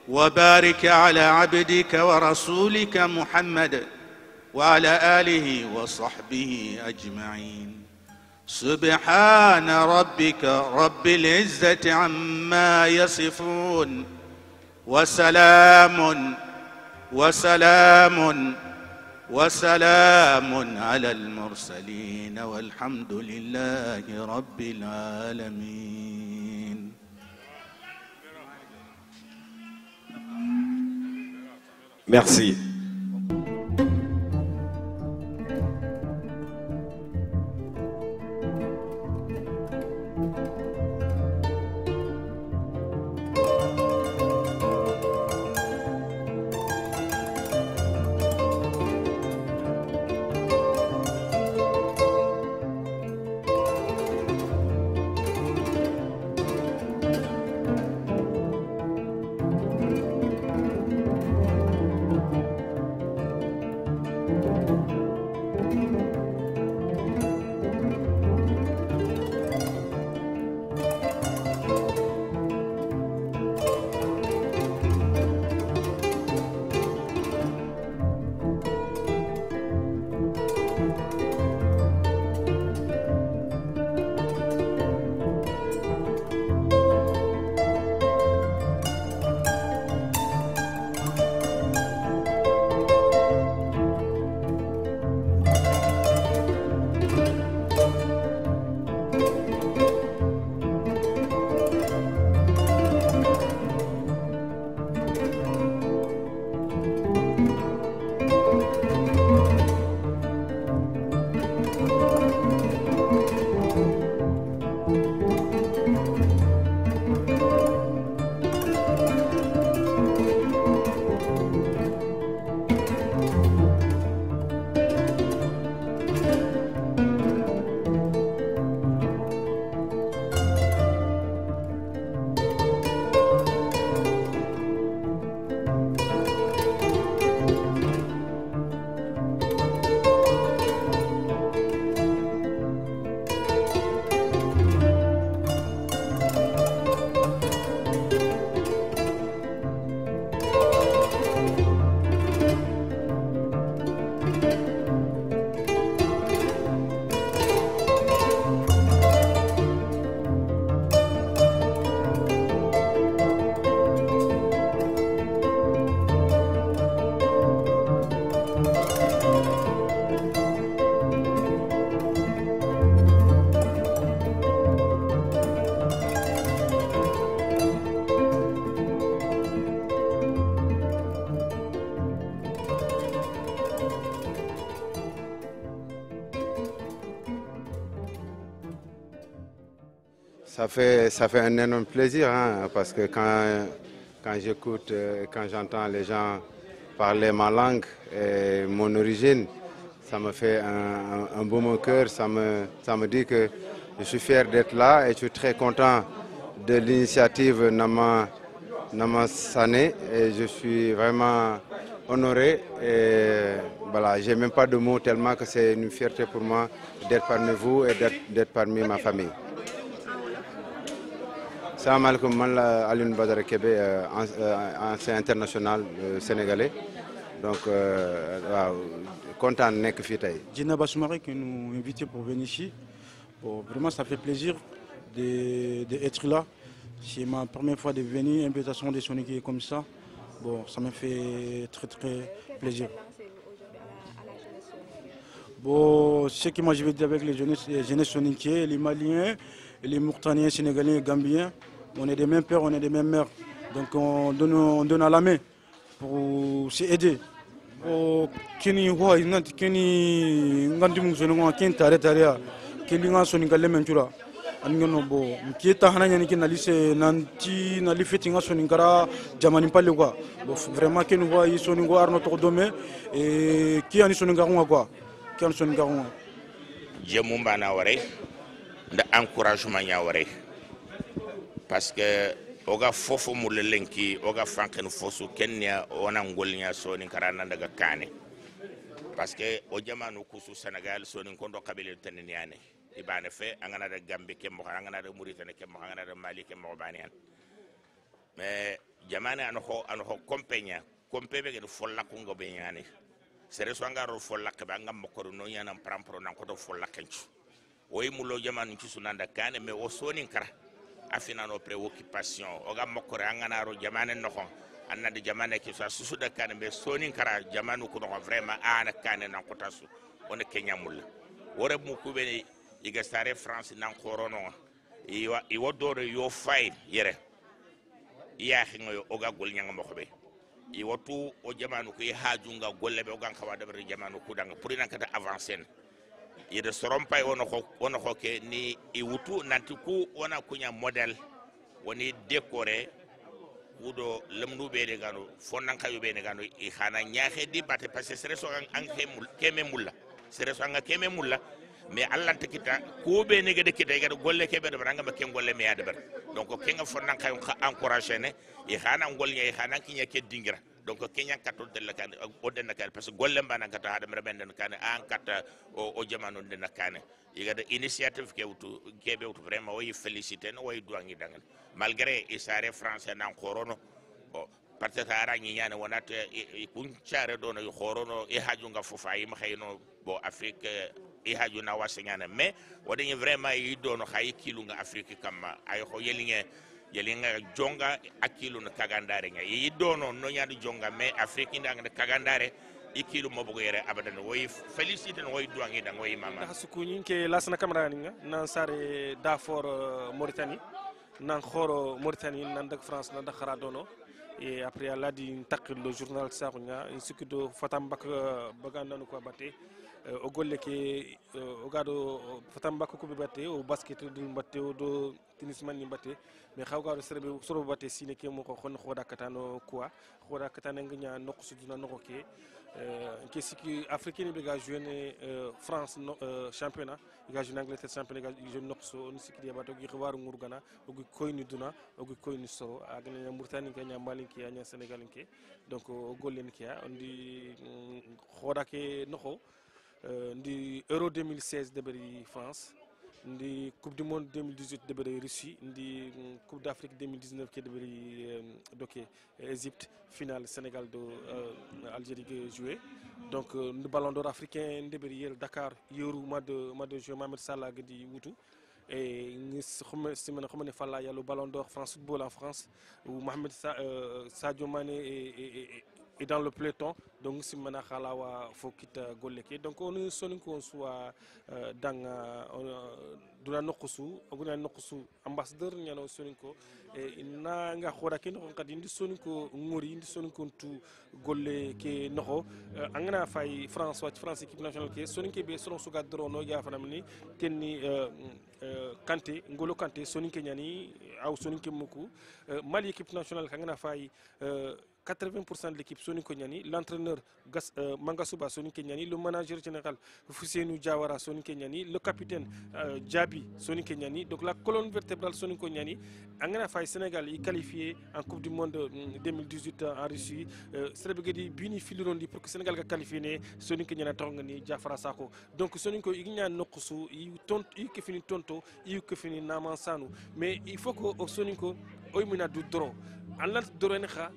[SPEAKER 6] وبارك على عبدك ورسولك محمد وعلى آله وصحبه أجمعين. سبحان ربك رب العزة عما يصفون، وسلام على المرسلين، والحمد لله رب العالمين.
[SPEAKER 4] Merci.
[SPEAKER 7] Ça fait un énorme plaisir, hein, parce que quand j'écoute, quand j'entends les gens parler ma langue et mon origine, ça me fait un baume au cœur, ça me dit que je suis fier d'être là et je suis très content de l'initiative Nama Sané et je suis vraiment honoré et voilà, j'ai même pas de mots tellement que c'est une fierté pour moi d'être parmi vous et d'être parmi ma famille. Salam alaikum, man la Alioune Badara Kébé, ancien international sénégalais. Donc, content d'être ici.
[SPEAKER 8] Djina Bassoumari qui nous invitait pour venir ici. Bon, vraiment, ça fait plaisir d'être là. C'est ma première fois de venir, invitation de Sonic comme ça. Bon, ça me fait très plaisir. Bon, ce que moi je vais dire avec les jeunes Sonikiers, les Maliens, les Mauritaniens, Sénégalais, Gambiens, on est des mêmes pères, on est des mêmes mères. Donc on donne à la main pour s'aider. Kini hoa inanti kini ngandi mungsono ken tare kili nga Soningalé mentura angono bo mkieta hananya ni kina lise nanti na lifeti nga Soninkara jamani pale quoi. Bon vraiment kini hoa yi Soningo arno to dome et qui ani Soningarunga quoi. Qui ani Soningarunga.
[SPEAKER 9] Jemumba na ware nda encouragement nya ware parce que oga fofo mulelenki oga fanken fosu kenya ona ngolnya Soninkara daga kane parce que o jamanu kusu Sénégal Soninkondo kabile taniniane ibane fe angana da Gambie kemmo angana da Mauritanie kemmo angana da Mali kemmo banian mais jamane anho compagnia compebe ke folla ko ngobe nyane sere so ngaro folla ke bangam mokoro no yana prampro nan ko do folla kenchu oy mulo jamanu ci sunanda kane mais o Soninkara afina no préoccupation oga mokore angana ro jamane noxon anna de jamane ki sa susuda kane mais Soninkara jamanu ko no vraiment ana kane nan ko tasu on Kenya mulla wore mu ko be iga sare France nan khorono iwa dore yo fay yere ya xingo oga gol nyanga mo xobe iwa tu o jamanu ko haajunga golle be oga xawa dabar jamanu ko dang pour nan kata avancer yede sorompay wono ko ke ni iwutu nanti ku wona kunya model woni décoré wudo lemnu be de gano fonnan kayu be de gano i xana nyaaxe di batte parce que sereso an keme mulla sereso an keme mulla mais Allah takita ko be ne gede kita gede golle kebe de baranga ba ken golle me ya de bar donc kenga fonnan kayu encourager ne i xana ngolle i xana kinya ke dingira donc Kenya katol del kan o den kan parce que golle mbana kata hada mera benden kan an kata o jamanu den kan iga de initiative kebe wutu vraiment o féliciter no way duangi dangal malgré isare français nan khorono o parce que ara nyi nyane wonat kun chare dono y khorono e hajunga fofa yi ma khayno bo Afrique e hajuna wasengana mais wodani vraiment yi dono khay kilunga Afrique kam ay ko yelinga jonga akilu na kagandare nga yi dono no nyaadi jonga mais Afrique ndanga na kagandare ikilu mo bugo yere abadan way féliciter no way duangi dang way mama
[SPEAKER 10] da sukunyi ke lasna camara nga nan sare dafor Mauritanie nan khoro Mauritanie nan dak France nan dak khara dono et après la di takk le journal saxunya insikido fatambak bagandanu ko batte o golle ke o gado fatambak ko be batte o basket dum batte o do tennis man ni batte mais xawgaro serbe soro batte sine ke mo ko xon xoda katano quoi xoda katane ngnya nok suduna noko ke ke siki africain be ga jouer France championnat ga jouer Angleterre championnat ga jouer nok so on siki bato gi xwaru ngurgana o gi koyni duna o gi koyni soro agna Mauritanie ke nya Mali ke nya Sénégal ke donc o gollen ke on di xoda ke noko ndi Euro 2016 deberi France ndi Coupe du Monde 2018 deberi Russie ndi Coupe d'Afrique 2019 ke deberi doké Égypte finale Sénégal do Algérie ke joué donc ndi Ballon d'Or africain deberi yer Dakar yeru mois de juin Mohamed Salah di wutu et ni xamne falla yallo Ballon d'Or France football en France où Mohamed Sadio Mané et dans le peloton donc si mana khalawa fokita golleke donc on Soninko soit dans duna nokusu oguna nokusu ambassadeur nyano soninko na nga khora ken on kadi ndi soninko ngori ndi soninko tu golle ke noho angana fay France équipe nationale ke soninke be sonon suga drono ya fanamni kenni Kanté Ngolo Kanté soninke nyani aw soninke muku Mali équipe nationale kangana fay 80% de l'équipe Soni Konyani, l'entraîneur Manga Souba Soni Kenyani, le manager général Fousseinou Diawara Soni Kenyani, le capitaine Djabi Soni Kenyani, donc la colonne vertébrale Soni Konyani. Angana Faye Sénégal est qualifié en Coupe du Monde 2018 en Russie. Srebegedi Bini Filirondi pour que Sénégal soit qualifié, Soni Kenyana Tongani, Diafara Sako. Donc Soni Ko Igna Nokusu, il que finit Tonto, il que finit Namansanu. Mais il faut que Soni Ko Oimina du Dro. Alant Dorencha.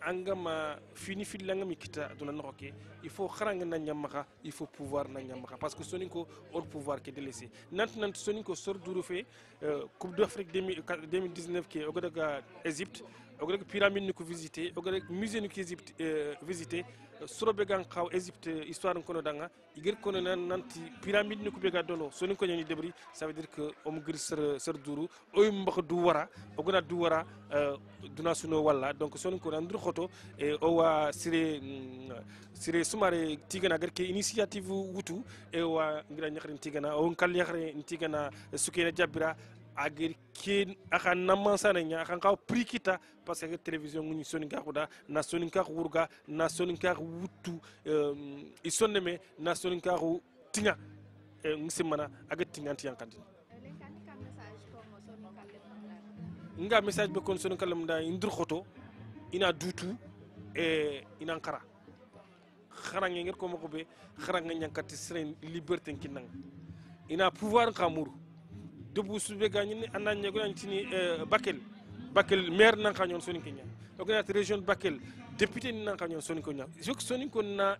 [SPEAKER 10] Angama fini filanga mikita dona noké il faut kharanga na nyamaka il faut pouvoir na nyamaka parce que soninko hors pouvoir qui est délaissé nant soninko sort du refait Coupe d'Afrique 2019 qui est au Égypte au pyramide ko visiter au musée ko Égypte visiter sorobegan xaw Égypte histoire ko danga igir ko nanti pyramide ko bega dono soninko ñani debri ça veut dire que om gir ser duru oy mbax du wara ogona du wara duna suno walla donc soninko nandur khoto e o wa sire sumare tigana garke initiative wutu e wa ngira ñakhrin tigana on kal yakhre tigana sukena jabira agir ken aka namansana nya kan ka prix kita parce que télévision nguni soninka xuda na soninka xurga na soninka wutu isonneme na soninka xu tinga ngisimana aga tinganti yankandi nga message be kon soninka lamda indur khoto ina dutu e ina ankara kharange ngir ko mako be kharanga nyankati seren liberté kinang ina pouvoir kamuru debu sube gagnini ananya go antini Bakel maire nan kanyon Soni Kenya organise région de Bakel député nan kanyon Soni Kenya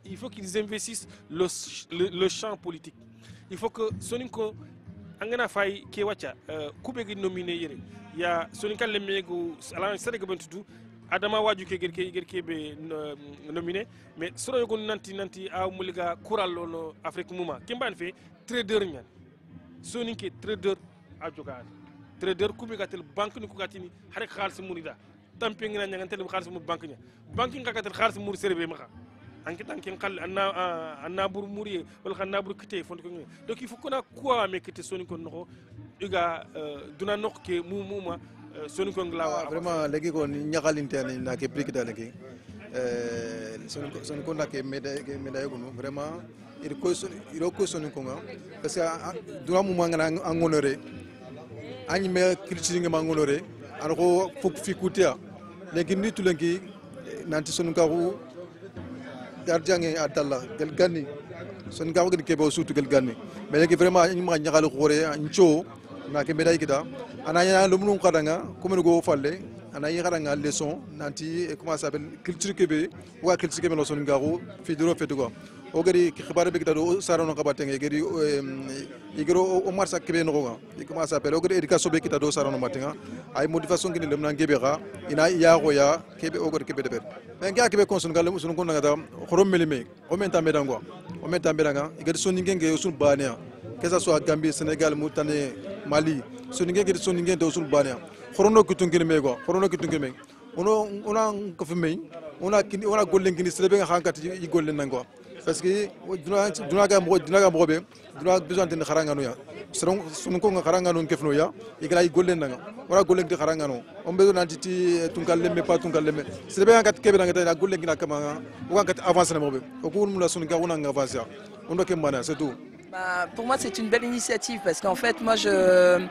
[SPEAKER 10] il faut qu'ils investissent le champ politique il faut que Soninko angana fay ke wacha kubegi nominé yere ya Soninka lemego ala sere gabantu adama waju ke gerke be nominé mais soro yogon nanti a muliga kural no Afrique mouma kimban fe trader nyan Soninke trader a jogaade trader kubi gatel banque ni ko gatini harek khalis mourida tamping na nyangantel khalis mu banque nya banque nga gatel khalis mour serbe ma anki tanki khal anna bur mourier wala xana bur kité fon ko donc il faut qu'on a quoi mais kité Soni ko noko iga duna nok ke muma Soni ko nglawa
[SPEAKER 11] vraiment legi ko nyakalinte na ke prikita legi Soni ko na ke médaille ko vraiment il ko Soni ko nga parce que duna mu mangana en honoré ani me culture nga mangolore anko fuk fikutia legi nitu lengi nanti Soni ko gardien adalla gel ganni Soni ko gel kebo sutu gel ganni mais legi vraiment ni ma nyakal khore ncho na ke médaille kita ananya lumun kadanga comme go falle anaya kadanga leçon nanti comment ça s'appelle culture kebe wa culture kebe no Soni ko fi duro fetugo o gari xibaar be kitado sarano kabatenge gari igero o marsa kebe no go comment ça s'appelle o gari éducation be kitado sarano matenga ay motivation kini lemna ngebe ga ina ya go ya kebe o gari kebe de ber mais nga kebe konson galu sun ko ngata xorom melime o menta medango o menta medanga igari Soni ngenge sun bania que ça soit Gambie Sénégal Mauritanie Mali Soni ngenge Soni ngenge do sun bania xorono kitungene mego xorono kitungene ona ko fumei ona gollen kini sebe nga hankati i gollen nango parce que duna ga mo be duna besoin de kharangano ya Soni ko nga kharangano kefno ya igala i gollen nanga ora gollen de kharangano on besoin nanti tungal lemme pas tungal lemme sebe nga kat kebe nga gollen kina kama o nga avance na mo be o ko mun la Soni ga wona nga avance on doit que mana c'est tout.
[SPEAKER 12] Pour moi c'est une belle initiative parce qu'en fait moi je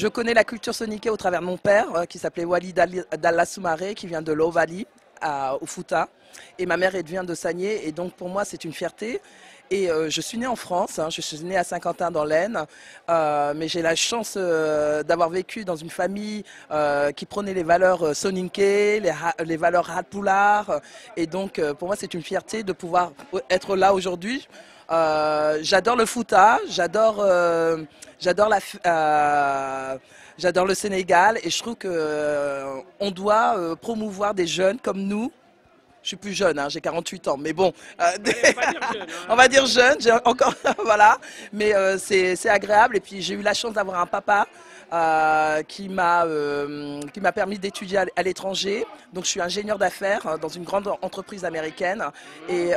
[SPEAKER 12] connais la culture soniké au travers de mon père qui s'appelait Walid Dalla Soumaré qui vient de l'Ovalie au Fouta et ma mère elle vient de Sagné et donc pour moi c'est une fierté et je suis née en France, je suis née à Saint-Quentin dans l'Aisne mais j'ai la chance d'avoir vécu dans une famille qui prenait les valeurs soninké, les valeurs Haalpulaar et donc pour moi c'est une fierté de pouvoir être là aujourd'hui. J'adore le Fouta, j'adore le Sénégal et je trouve qu'on doit promouvoir des jeunes comme nous Je suis plus jeune, hein, j'ai 48 ans, mais bon, on va dire jeune, j'ai encore, voilà, mais c'est agréable. Et puis j'ai eu la chance d'avoir un papa qui m'a permis d'étudier à l'étranger. Donc je suis ingénieur d'affaires dans une grande entreprise américaine, et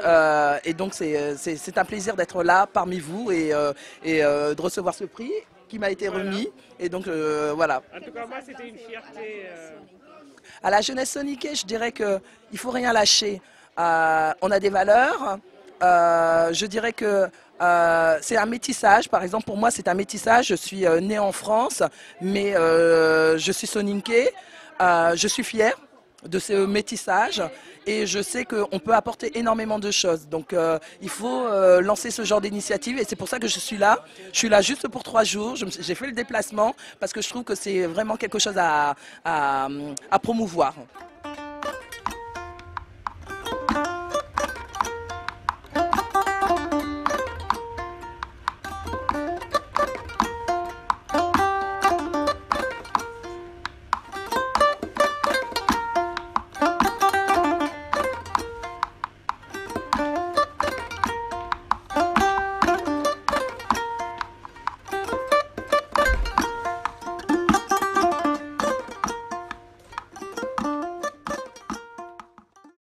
[SPEAKER 12] donc c'est un plaisir d'être là parmi vous et de recevoir ce prix qui m'a été remis. Et donc voilà.
[SPEAKER 10] En tout cas, moi, c'était une fierté.
[SPEAKER 12] À la jeunesse soniquée, je dirais qu'il ne faut rien lâcher. On a des valeurs. Je dirais que c'est un métissage. Par exemple, pour moi, c'est un métissage. Je suis né en France, mais je suis soninké. Je suis fière de ce métissage et je sais qu'on peut apporter énormément de choses. Donc, il faut lancer ce genre d'initiative et c'est pour ça que je suis là. Je suis là juste pour 3 jours. J'ai fait le déplacement parce que je trouve que c'est vraiment quelque chose à promouvoir.